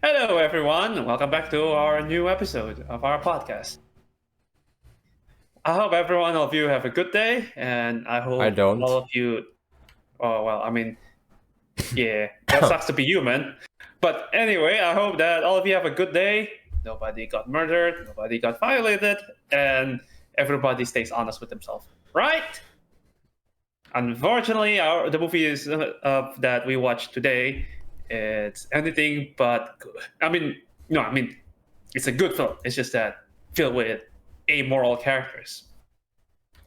Hello, everyone. Welcome back to our new episode of our podcast. I hope every one of you have a good day, and I I hope all don't. of you. Oh well, I mean, yeah, that sucks to be human. But anyway, I hope that all of you have a good day. Nobody got murdered, nobody got violated, and everybody stays honest with themselves. Right? Unfortunately, the movie is that we watched today. It's anything but good. I mean, no, I mean it's a good film. It's just that filled with amoral characters.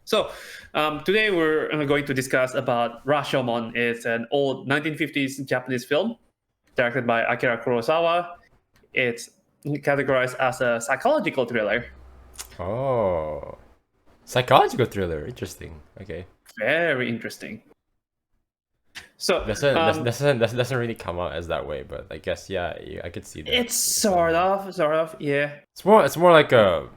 So today we're going to discuss about Rashomon. It's an old 1950s Japanese film directed by Akira Kurosawa. It's categorized as a psychological thriller. Oh, psychological thriller. Interesting. Okay, Very interesting. So doesn't really come out as that way, but I guess yeah, I could see that. it's sort of, yeah. It's more like a,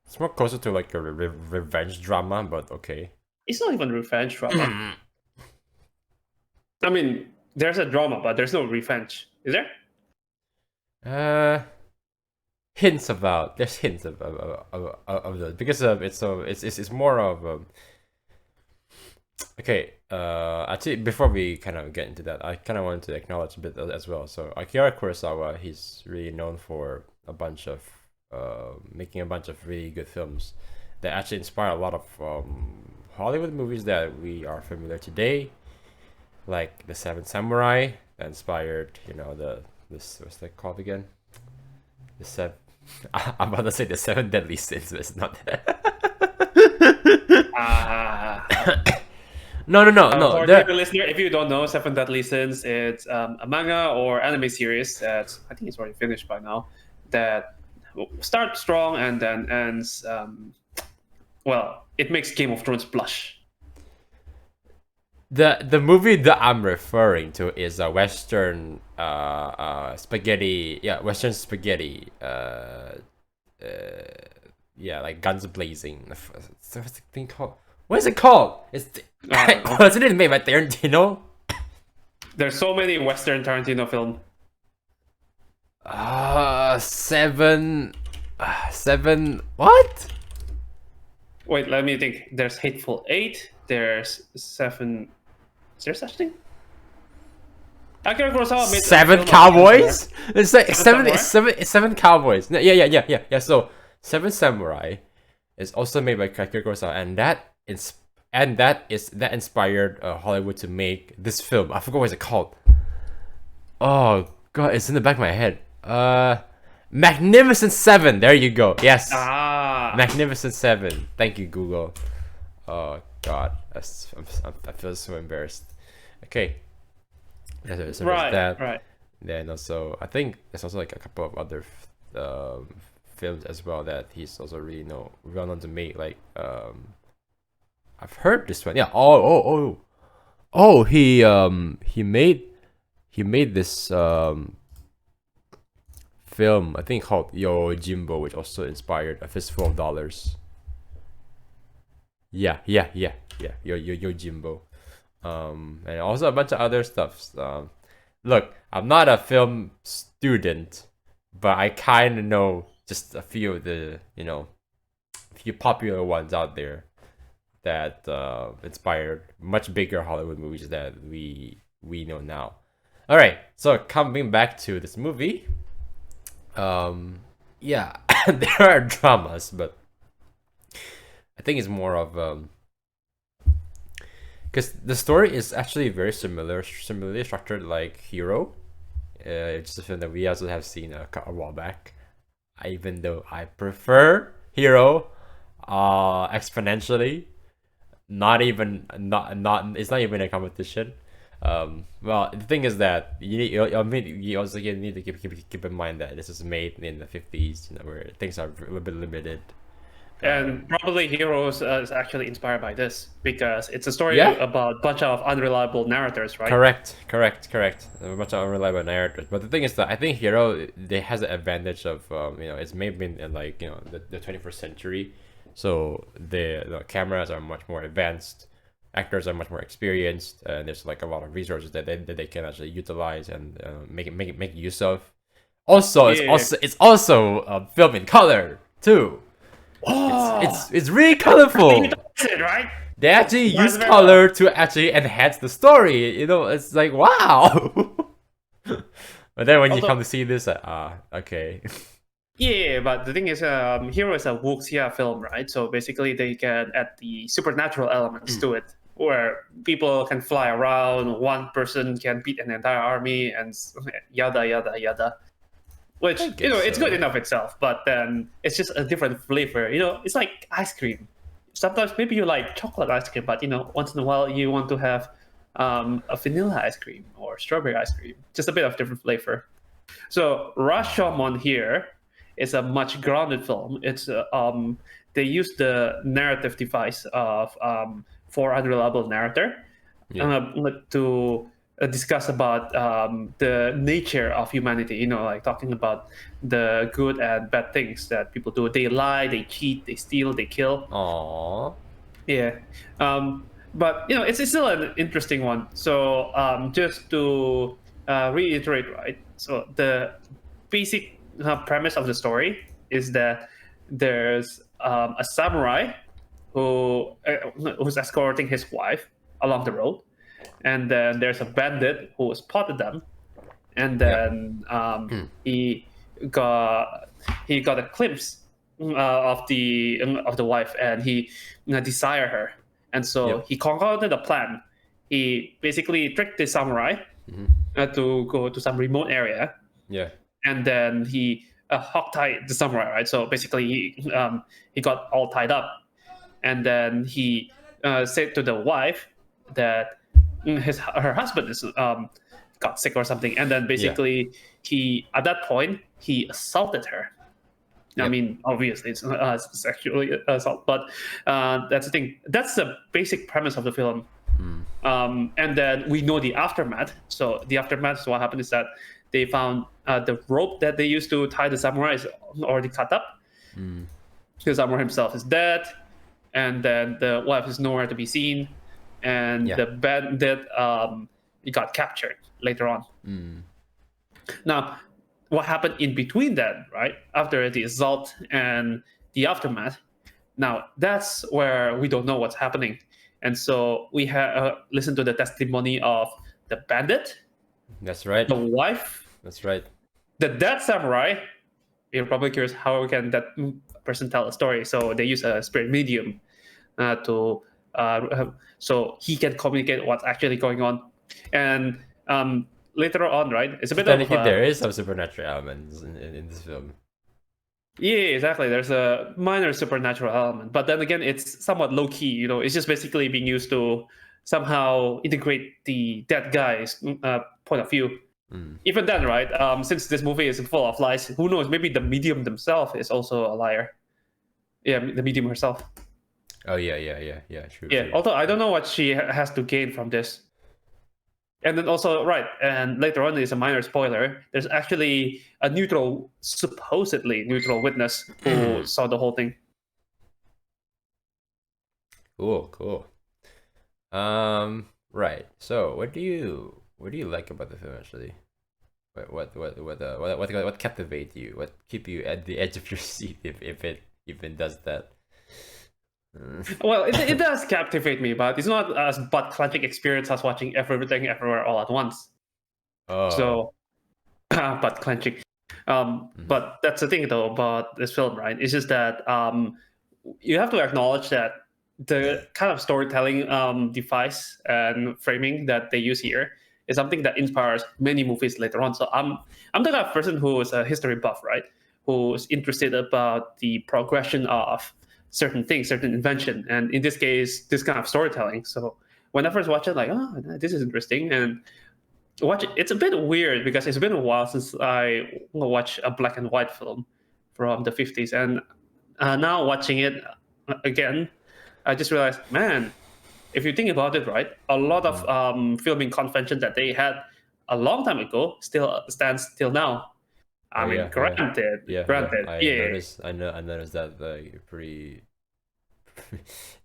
it's more closer to like a revenge drama, but okay. It's not even revenge drama. I mean, there's a drama, but there's no revenge. Is there? Uh, hints about there's hints of that because it's more of okay. Actually, before we kind of get into that, I kind of wanted to acknowledge a bit as well. So Akira Kurosawa, he's really known for a bunch of making a bunch of really good films that actually inspire a lot of Hollywood movies that we are familiar today, like The Seven Samurai, that inspired this, what's that called again? The seven. I'm about to say the seven deadly sins, but it's not that. Uh, No. for the listener, if you don't know, Seven Deadly Sins, it's a manga or anime series that I think it's already finished by now. That starts strong and then ends. Well, it makes Game of Thrones blush. The movie that I'm referring to is a Western spaghetti, yeah, Western spaghetti, yeah, like guns blazing. What's the thing called? What is it called? Wasn't it made by Tarantino? There's so many Western Tarantino films. Seven. What? Wait, let me think. There's Hateful Eight. There's Seven. Is there such thing? Akira Kurosawa made Seven a film cowboys? It's like Samurai? it's seven cowboys. No, yeah. So Seven Samurai is also made by Akira Kurosawa, and that inspired Hollywood to make this film. I forgot what it's called. Oh god, it's in the back of my head. Magnificent Seven. There you go. Yes, Ah, Magnificent Seven. Thank you, Google. Oh god, I feel so embarrassed. Okay, so there's that. right. Then also, I think there's also like a couple of other films as well that he's also really well known to make. Like I've heard this one. Yeah. Oh. He made this film, I think, called Yo Jimbo, which also inspired A Fistful of Dollars. Yeah. Yo Jimbo. And also a bunch of other stuff. Look, I'm not a film student, but I kind of know just a few of the, few popular ones out there that inspired much bigger Hollywood movies that we know now. All right, so coming back to this movie, yeah, there are dramas, but I think it's more of because the story is actually very similarly structured like Hero. It's a film that we also have seen a while back. Even though I prefer Hero, exponentially, not it's not even a competition. Well, the thing is that you also need to keep in mind that this is made in the 50s, where things are a little bit limited. And probably Heroes is actually inspired by this because it's a story Yeah. about a bunch of unreliable narrators, right? Correct. A bunch of unreliable narrators. But the thing is that I think Hero, they has the advantage of it's maybe in like the 21st century, so the cameras are much more advanced, actors are much more experienced, and there's like a lot of resources that they can actually utilize and make use of. Also, Yeah. it's also a film in color too. Oh, It's really you colorful. noticed it, right? They actually That's use very well. color to actually enhance the story. You know, it's like wow. But then when you come Although, to see this, okay. yeah, but the thing is, Hero is a wuxia film, right? So basically, they can add the supernatural elements to it, where people can fly around, one person can beat an entire army, and yada yada yada. Which I guess it's good so. enough itself, but then it's just a different flavor. It's like ice cream. Sometimes maybe you like chocolate ice cream, but once in a while you want to have a vanilla ice cream or strawberry ice cream, just a bit of different flavor. So Rashomon here is a much grounded film. It's they use the narrative device of for unreliable narrator Yeah. to discuss about the nature of humanity. Like talking about the good and bad things that people do. They lie, they cheat, they steal, they kill. Aww. Yeah, but it's still an interesting one. So just to reiterate, right? So the basic premise of the story is that there's a samurai who's escorting his wife along the road, and then there's a bandit who spotted them, and Yeah. then got he got a glimpse of the wife, and he desired her, and so Yep. he concocted a plan. He basically tricked the samurai to go to some remote area, Yeah. and then he hog-tied the samurai, right? So basically, he got all tied up, and then he said to the wife that her husband is got sick or something, and then basically he at that point he assaulted her. I Yep. mean, obviously it's sexually assault, but that's the thing. That's the basic premise of the film. And then we know the aftermath. So the aftermath, so what happened is that they found the rope that they used to tie the samurai is already cut up. The samurai himself is dead, and then the wife is nowhere to be seen, and Yeah. the bandit he got captured later on. Now, what happened in between that, right? After the assault and the aftermath, now that's where we don't know what's happening. And so we have listened to the testimony of the bandit, That's right. the wife, That's right. the dead samurai. You're probably curious how can that person tell a story. So they use a spirit medium so he can communicate what's actually going on. And later on, right, it's a bit of Technically, there is some supernatural elements in this film. yeah, exactly. There's a minor supernatural element, but then again, it's somewhat low key. It's just basically being used to somehow integrate the dead guy's point of view. Even then, right? Since this movie is full of lies, who knows? Maybe the medium themselves is also a liar. Yeah, the medium herself. Oh yeah. True. Yeah. True. Although I don't know what she has to gain from this. And then also, right, and later on is a minor spoiler. There's actually a supposedly neutral witness who saw the whole thing. Cool. Right. So, what do you like about the film actually? What captivate you? What keep you at the edge of your seat if it even does that? Well, it does captivate me, but it's not as butt clenching experience as watching Everything Everywhere All at Once. Oh. So, butt clenching. But that's the thing though about this film, right? It's just that you have to acknowledge that the kind of storytelling device and framing that they use here is something that inspires many movies later on. So I'm the kind of person who is a history buff, right? Who's interested about the progression of certain things, certain invention, and in this case, this kind of storytelling. So when I first watch it, like, oh, this is interesting, and watch it. It's a bit weird because it's been a while since I watched a black and white film from the 50s, and now watching it again, I just realized, man, if you think about it, right, a lot of filming conventions that they had a long time ago still stands till now. I mean, granted, Yeah. I noticed that pretty.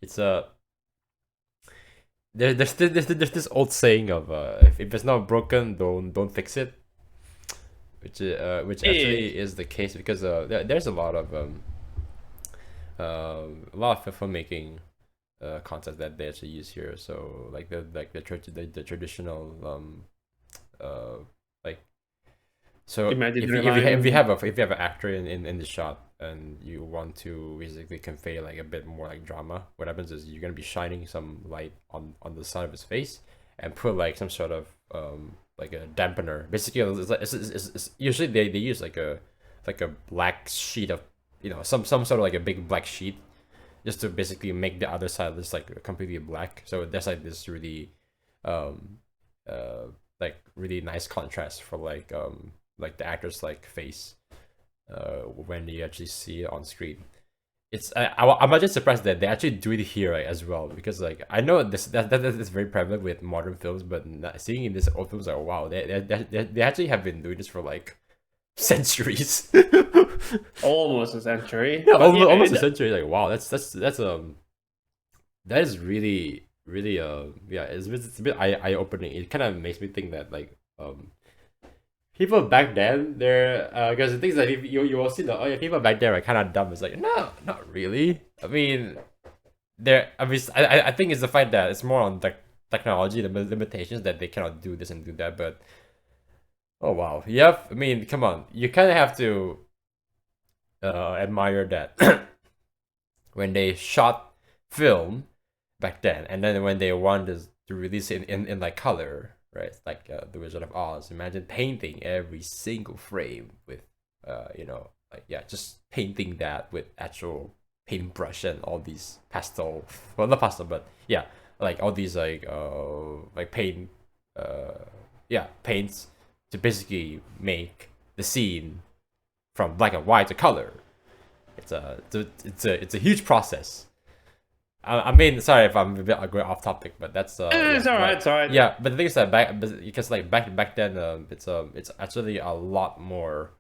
It's there's this old saying of if it's not broken, don't fix it. which actually is the case because there's a lot of filmmaking concepts that they actually use here. So like the traditional like so if you have an actor in the shot and you want to basically convey like a bit more like drama, what happens is you're gonna be shining some light on the side of his face and put like some sort of like a dampener. Basically, it's usually they use like a black sheet of some sort of like a big black sheet just to basically make the other side just like completely black. So there's like this really like really nice contrast for like the actor's like face when you actually see it on screen. I'm actually surprised that they actually do it here like, as well, because like I know that is very prevalent with modern films, but seeing in this old films, like wow, they actually have been doing this for like centuries. Almost a century. Yeah, almost a century. Like wow, that is really yeah, it's a bit eye opening. It kind of makes me think that like people back then, they're because the things that you will see that people back then are kind of dumb. It's like no, not really. I mean, I think it's the fact that it's more on the technology, the limitations that they cannot do this and do that. But oh wow, I mean, come on, you kind of have to admire that when they shot film back then, and then when they wanted to release it in like color. Right, like the Wizard of Oz. Imagine painting every single frame with, just painting that with actual paintbrush and all these pastel. Well, not pastel, but yeah, like all these like paint, paints to basically make the scene from black and white to color. It's a huge process. I mean, sorry if I'm a bit going off topic, but that's it's all right, it's all right. Yeah, but the thing is that back then, it's actually a lot more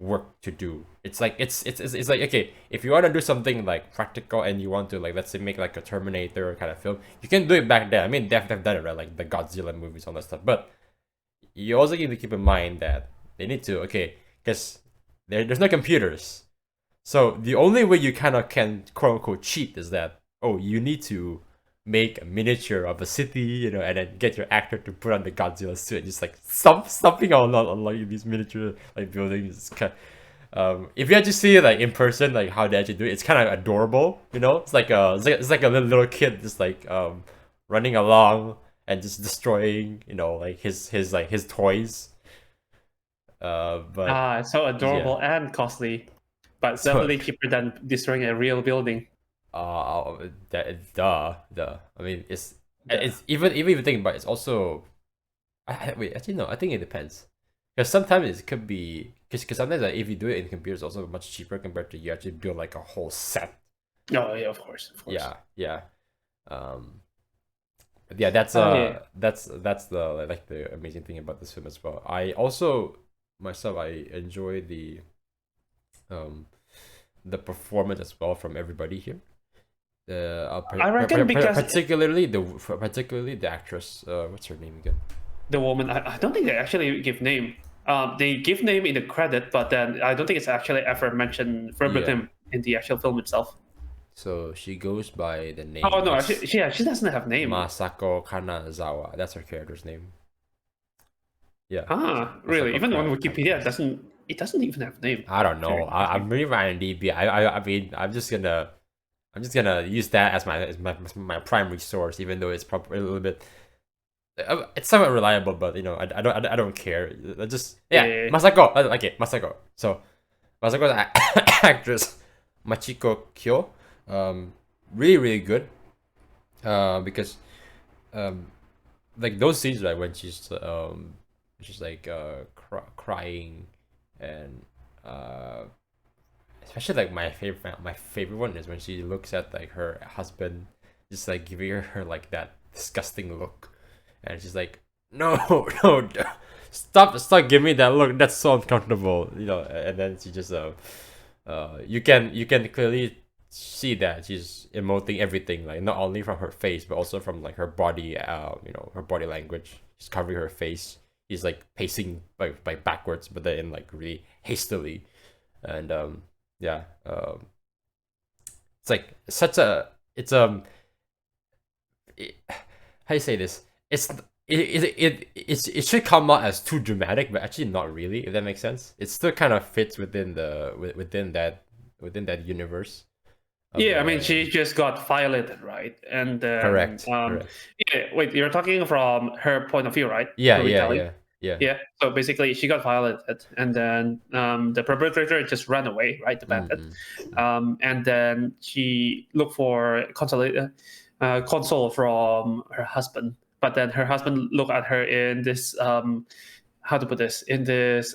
work to do. It's like it's like okay, if you want to do something like practical and you want to like let's say make like a Terminator kind of film, you can do it back then. I mean, they've done it, right? Like the Godzilla movies, all that stuff. But you also need to keep in mind that they need to because there's no computers, so the only way you kind of can quote unquote cheat is that. Oh, you need to make a miniature of a city, and then get your actor to put on the Godzilla suit and just like stomping on like these miniature like buildings. If you actually see it like in person, like how they actually do it, it's kind of adorable. It's like a little kid just like running along and just destroying like his toys. But It's so adorable and costly, but definitely cheaper than destroying a real building. Duh. I mean, it's even if you think about it, it's also. Wait, actually no. I think it depends, because sometimes it could be because sometimes like, if you do it in computers, it's also much cheaper compared to you actually build like a whole set. Oh yeah, of course. Yeah. Yeah, that's the like the amazing thing about this film as well. I also myself I enjoy the performance as well from everybody here. I reckon because particularly the actress, what's her name again? The woman. I don't think they actually give name. They give name in the credit, but then I don't think it's actually ever mentioned verbatim in the actual film itself. So she goes by the name. Oh no, she doesn't have name. Masako Kanazawa. That's her character's name. Yeah. Really? Even on Wikipedia, it doesn't even have name. I don't know. I'm reading IMDb. I mean, I'm just gonna use that as my primary source, even though it's probably a little bit. It's somewhat reliable, but I don't care. Masako. Okay, Masako. So, Masako's actress Machiko Kyo, really good. Because, like those scenes right when she's like crying and especially like my favorite one is when she looks at like her husband just like giving her like that disgusting look, and she's like no stop giving me that look, that's so uncomfortable, and then she just you can clearly see that she's emoting everything, like not only from her face but also from like her body, her body language. She's covering her face. he's like pacing by backwards, but then like really hastily, and yeah, it's like such a it's how do you say this? It should come out as too dramatic, but actually not really. If that makes sense, it still kind of fits within within that universe. Yeah, I mean, she just got violated, right? And then, correct. yeah, wait, you're talking from her point of view, right? Yeah, The yeah, retelling. yeah, yeah. Yeah. So basically, she got violated, and then the perpetrator just ran away, right? The bandit. And then she looked for console from her husband, but then her husband looked at her in this how to put this, in this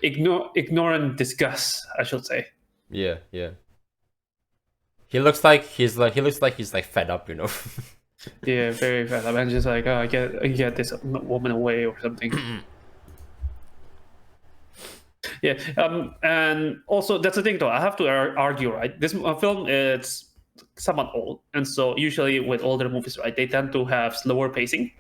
ignorant disgust, I should say. Yeah, yeah. He looks like he's like fed up, you know. Yeah, very fed up, and just like, oh, get this woman away or something. Yeah, and also that's the thing though. I have to argue, right? This film is somewhat old, and so usually with older movies, right, they tend to have slower pacing,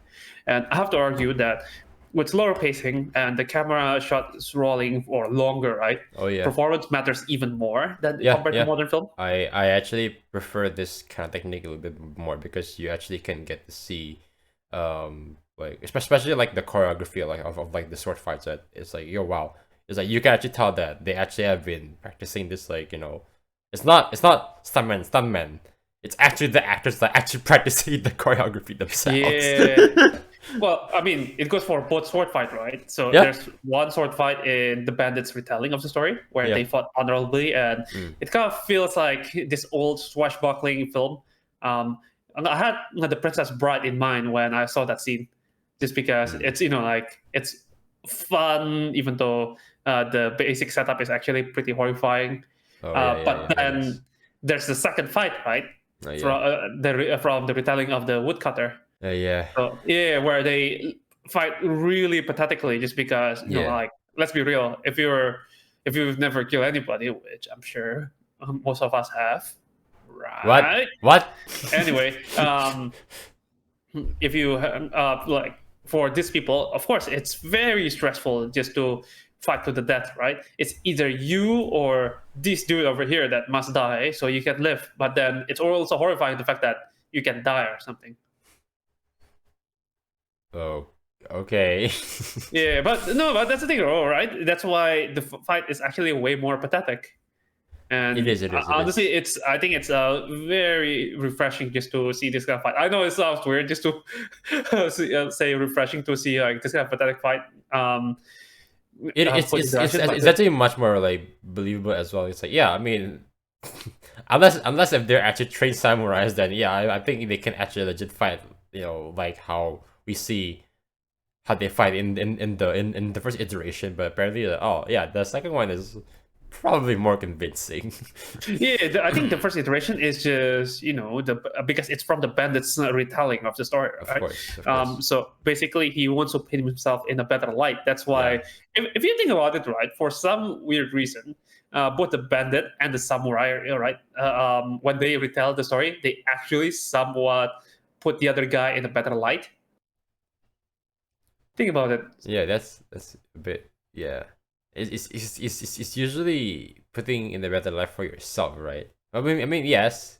and I have to argue that with slower pacing and the camera shots rolling for longer, right? Oh yeah. Performance matters even more than compared to modern film. I actually prefer this kind of technique a little bit more because you actually can get to see, like especially like the choreography like of like the sword fights. That it's like, yo, wow. It's like you can actually tell that they actually have been practicing this, like, you know, it's not stuntmen. It's actually the actors that actually practicing the choreography themselves. Yeah. Well, I mean, it goes for both sword fight, right? So there's one sword fight in the bandits' retelling of the story where they fought honorably, and it kind of feels like this old swashbuckling film. I had The Princess Bride in mind when I saw that scene, just because it's, you know, like, it's fun, even though the basic setup is actually pretty horrifying. But then there's the second fight, right? From the retelling of the woodcutter. So, where they fight really pathetically, just because, you know, like, let's be real, if you've never killed anybody, which I'm sure most of us have, right? What? Anyway, if you like, for these people, of course, it's very stressful just to fight to the death, right? It's either you or this dude over here that must die so you can live. But then it's also horrifying, the fact that you can die or something. Oh, okay. Yeah, but that's the thing, right? That's why the fight is actually way more pathetic. And it is. Honestly, I think it's very refreshing just to see this kind of fight. I know it sounds weird just to say refreshing to see like this kind of pathetic fight. It's actually much more like believable as well. It's like, yeah, I mean, unless if they're actually trained samurais, then yeah, I think they can actually legit fight. You know, like how we see how they fight in the first iteration. But apparently, the second one is probably more convincing. Yeah, I think the first iteration is just, you know, because it's from the bandit's retelling of the story, right? Of course. So basically, he wants to paint himself in a better light. That's why, if you think about it, right, for some weird reason, both the bandit and the samurai, right, when they retell the story, they actually somewhat put the other guy in a better light. Think about it. Yeah, that's a bit, yeah. It's usually putting in the better life for yourself, right? I mean, yes,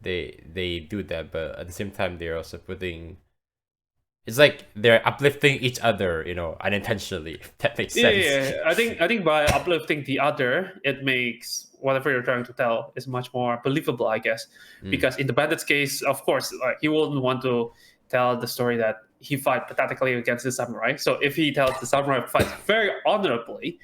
they do that, but at the same time, they're also putting. It's like they're uplifting each other, you know, unintentionally. If that makes sense. Yeah. I think by uplifting the other, it makes whatever you're trying to tell is much more believable, I guess. Because in the bandit's case, of course, like, he wouldn't want to tell the story that he fight pathetically against the samurai. So if he tells the samurai fights very honorably,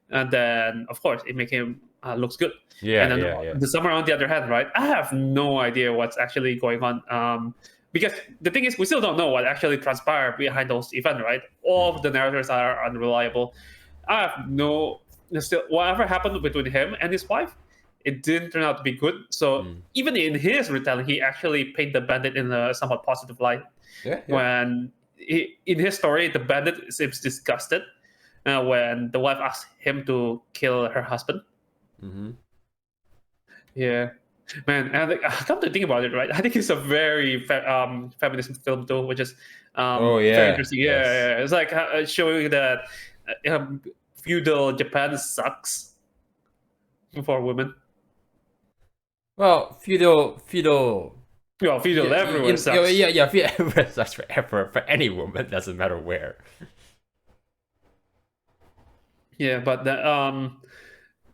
and then of course it makes him looks good. And then the samurai on the other hand, right? I have no idea what's actually going on. Because the thing is, we still don't know what actually transpired behind those events, right? All of the narrators are unreliable. I have still, whatever happened between him and his wife, it didn't turn out to be good. So even in his retelling, he actually painted the bandit in a somewhat positive light. When in his story, the bandit seems disgusted when the wife asks him to kill her husband. Yeah. Man, and come to think about it, right? I think it's a very feminist film too, which is Oh very yeah, interesting. Yeah, yes. yeah. It's like showing that feudal Japan sucks for women. Well, feudal. Well, feudal Yeah, everywhere yeah, sucks. yeah. Feudal that's for any woman. Doesn't matter where. Yeah, but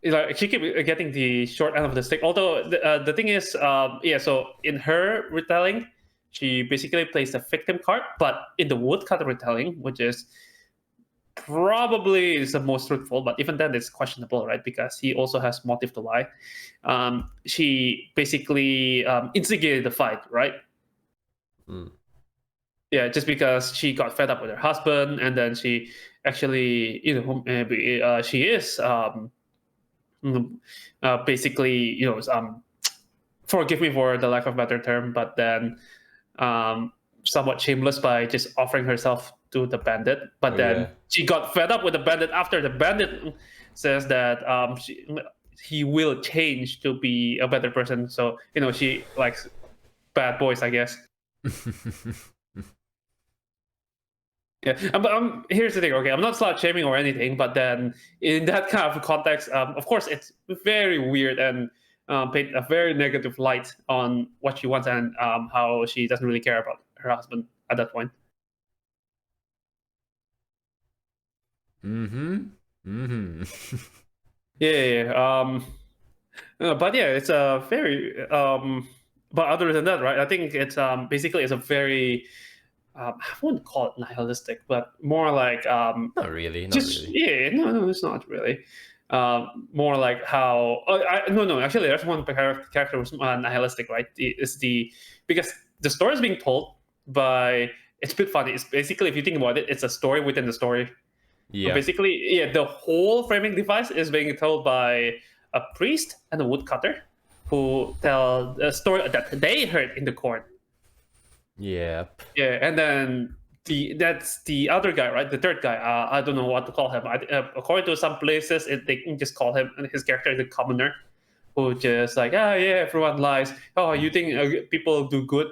like she keep getting the short end of the stick. Although the thing is, yeah. So in her retelling, she basically plays the victim card, but in the woodcutter retelling, which is probably is the most truthful, but even then it's questionable, right? Because he also has motive to lie. She basically instigated the fight, right? Mm. Yeah, just because she got fed up with her husband, and then she actually, she is basically, forgive me for the lack of better term, but then um, somewhat shameless by just offering herself to the bandit. But Oh yeah. then she got fed up with the bandit after the bandit says that he will change to be a better person. So she likes bad boys, I guess. Yeah, but here's the thing. Okay, I'm not slut shaming or anything, but then in that kind of context, of course, it's very weird and paint a very negative light on what she wants and how she doesn't really care about her husband at that point. Mm-hmm. Mm-hmm. Yeah, yeah, yeah. But yeah, it's a very. But other than that, right? I think it's basically it's a very. I wouldn't call it nihilistic, but more like Not really. Not just really. yeah, no, it's not really. More like how no, actually, there's one character who's nihilistic, right? It's the because the story is being told by. It's a bit funny. It's basically, if you think about it, it's a story within the story. Yeah. Basically, yeah, the whole framing device is being told by a priest and a woodcutter who tell a story that they heard in the court. Yep. Yeah, and then that's the other guy, right? The third guy. I don't know what to call him. According to some places, they can just call him his character the commoner, who just like, yeah, everyone lies. Oh, you think people do good?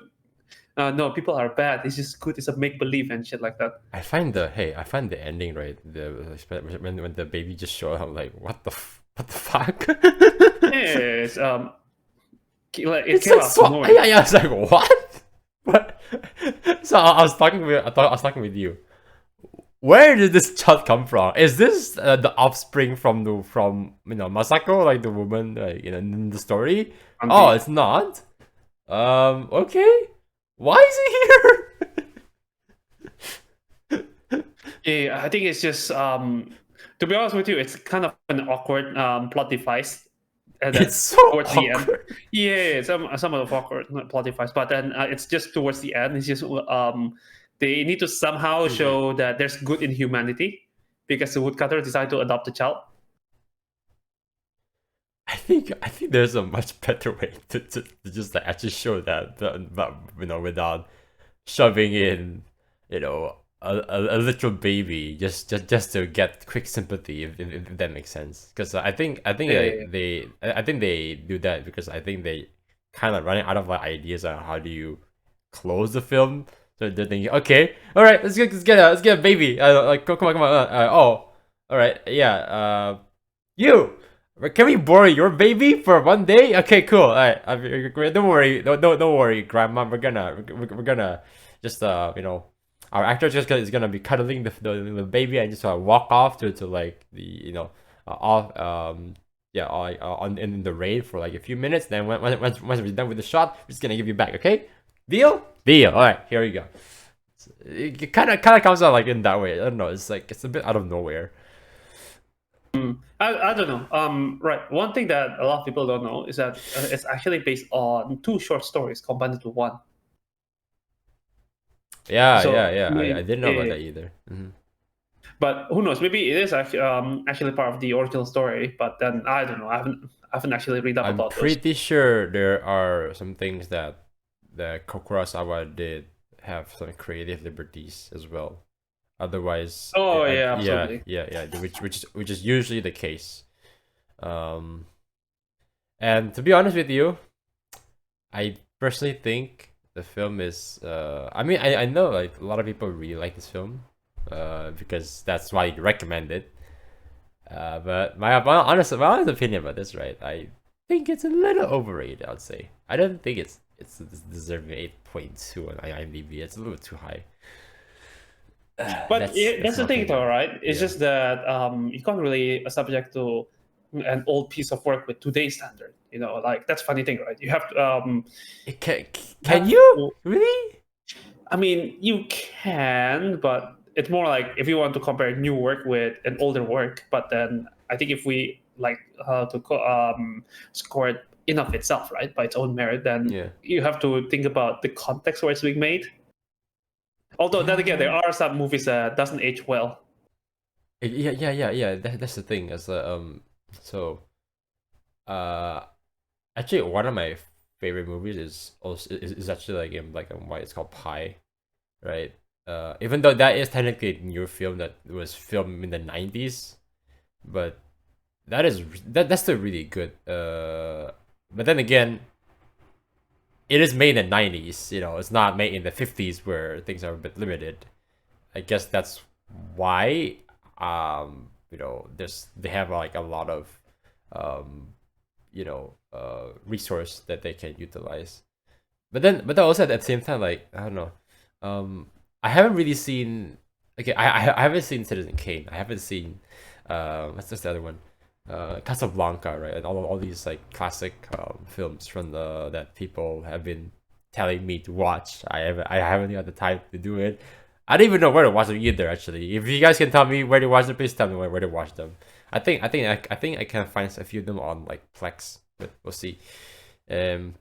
No, people are bad. It's just good. It's a make believe and shit like that. I find the ending right. When the baby just showed up, I'm like, what the fuck? Yes, it It's came like out of so. nowhere. Yeah, I was like, what? What? So I was talking with I was talking with you. Where did this child come from? Is this the offspring from Masako, like the woman in the story? Oh, it's not. Okay. Why is he here? Yeah, I think it's just to be honest with you, it's kind of an awkward plot device. It's so Towards the end, awkward. yeah, some of the awkward plot device, but then it's just towards the end. It's just they need to somehow show that there's good in humanity because the woodcutter decided to adopt a child. I think there's a much better way to just like, actually show that, but without shoving in a little baby just to get quick sympathy, if that makes sense. Because Yeah, I think they do that because I think they kind of running out of like ideas on how do you close the film. So they're thinking, okay, all right, let's get a baby. Like come on, oh, all right, yeah. You. Can we borrow your baby for one day? Okay, cool. All right, don't worry, don't worry, Grandma. We're gonna just our actor is gonna be cuddling the baby and just walk off to like the off yeah on in the rain for like a few minutes. Then once we're done with the shot, we're just gonna give you back. Okay, deal. All right, here we go. It kind of comes out like in that way. I don't know. It's like it's a bit out of nowhere. I don't know. Right. One thing that a lot of people don't know is that it's actually based on two short stories combined into one. Yeah, So, I didn't know about that either. but who knows? Maybe it is actually part of the original story. But then I don't know. I haven't actually read up I'm about those. pretty sure there are some things that the Kokurasawa did have some creative liberties as well. Otherwise, Oh yeah, absolutely. which is usually the case. And to be honest with you, I personally think the film is. I mean, I know like a lot of people really like this film, because that's why you recommend it. But my honest opinion about this, right? I think it's a little overrated. I'd say. I don't think it's deserving 8.2 on IMDb. It's a little too high. But that's my the thing, though, opinion. right? It's Yeah. just that you can't really subject to an old piece of work with today's standard. Like that's funny thing, right? You have to Can you really? I mean, you can, but it's more like if you want to compare new work with an older work. But then I think if we like score it in of itself, right, by its own merit, then Yeah. you have to think about the context where it's being made. Although then again, there Yeah. are some movies that doesn't age well. Yeah. That's the thing. As so uh, actually, one of my favorite movies is actually why it's called Pi, right? Even though that is technically a new film that was filmed in the 90s, but that's still really good. But then again, it is made in the 90s. It's not made in the 50s where things are a bit limited. I guess that's why they have like a lot of resource that they can utilize. But then also at the same time, like I don't know, I haven't really seen. Okay, I haven't seen Citizen Kane. I haven't seen what's this the other one? Casablanca, right? And all these like classic films from the that people have been telling me to watch. I haven't got the time to do it. I don't even know where to watch them either. Actually, if you guys can tell me where to watch them, please tell me where to watch them. I think I can find a few of them on like Plex, but we'll see. Um,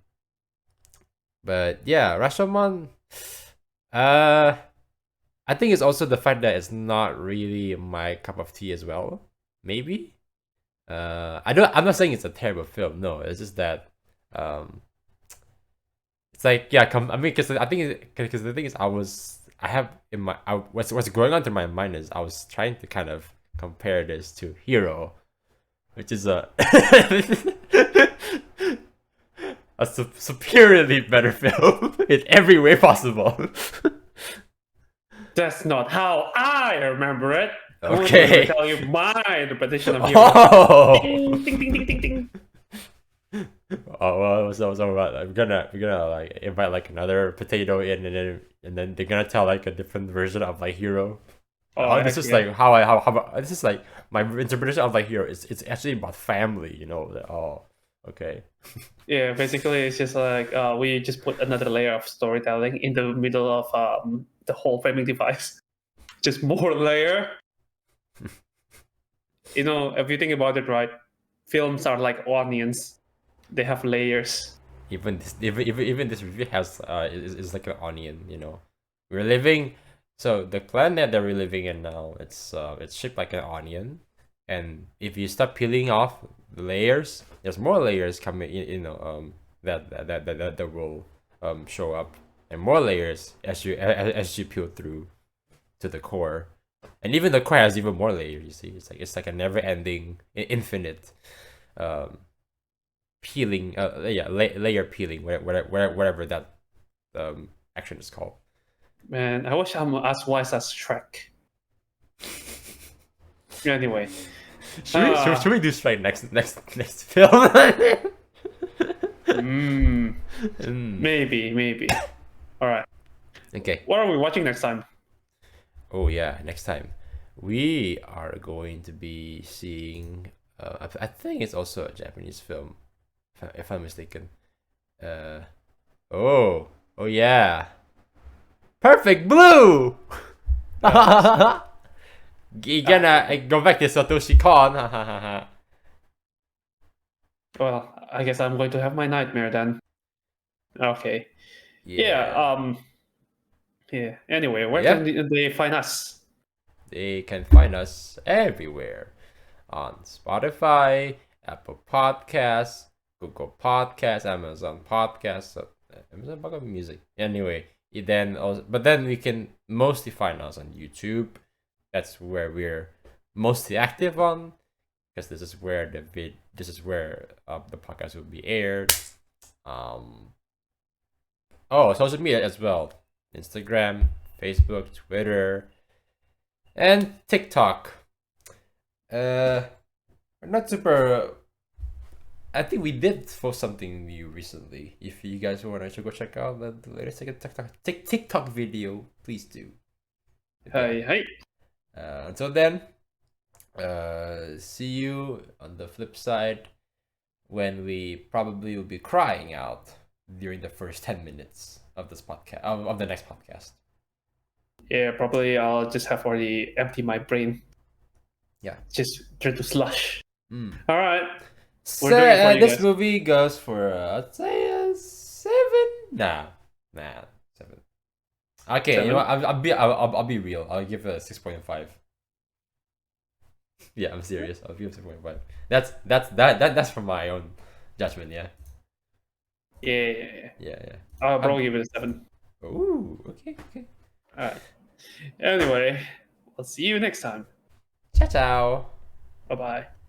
but yeah, Rashomon. Uh, I think it's also the fact that it's not really my cup of tea as well. Maybe. I'm not saying it's a terrible film. No, it's just that um, it's like yeah. I mean, because I think because the thing is, I have in my what's going on through my mind is I was trying to kind of compare this to Hero, which is a superiorly better film in every way possible. That's not how I remember it. Okay. I'm going to tell you my interpretation of Hero. Oh. Ding, ding, ding, ding, ding, ding. Oh well, so what? We're gonna like invite like another potato in, and then they're gonna tell like a different version of like Hero. Oh, This is yeah. like how this is like my interpretation of like Hero. It's actually about family, Oh, okay. Yeah, basically, it's just like we just put another layer of storytelling in the middle of the whole framing device. Just more layer. If you think about it, right? Films are like onions. They have layers. Even this review has is like an onion. We're living. So the planet that we're living in now, it's shaped like an onion, and if you start peeling off the layers, there's more layers coming in. That will show up, and more layers as you peel through to the core, and even the core has even more layers. You see, it's like a never-ending, infinite peeling. Layer peeling, whatever that action is called. Man, I wish I'm as wise as Shrek. Anyway, Should we do straight next film? maybe. All right. Okay. What are we watching next time? Oh yeah, next time we are going to be seeing. I think it's also a Japanese film, if I'm mistaken. Oh yeah, Perfect Blue. You gonna go back to Satoshi Kon? Well, I guess I'm going to have my nightmare then. Okay. Yeah. Yeah. Anyway, where Yep. can they find us? They can find us everywhere on Spotify, Apple Podcasts, Google Podcasts, Amazon Podcasts, Amazon Podcast Music. Anyway, but then we can mostly find us on YouTube. That's where we're mostly active on, because this is where the podcast will be aired. Oh, social media as well. Instagram, Facebook, Twitter, and TikTok. We're not super. I think we did post something new recently. If you guys want to go check out the latest TikTok video, please do. Hey, hey. Until then, see you on the flip side when we probably will be crying out during the first 10 minutes of this podcast, of the next podcast. Yeah, probably I'll just have already empty my brain. Yeah. Just turn to slush. Mm. All right. So We're doing it for you this guys. movie goes for I'd say a 7. Nah, 7. Okay, 7? you know what? I'll be real. I'll give it a 6.5. Yeah, I'm serious. I'll give it 6.5. That's from my own judgment. Yeah. Yeah. I'll probably give it a 7. Ooh. Okay. All right. Anyway, we'll see you next time. Ciao ciao. Bye bye.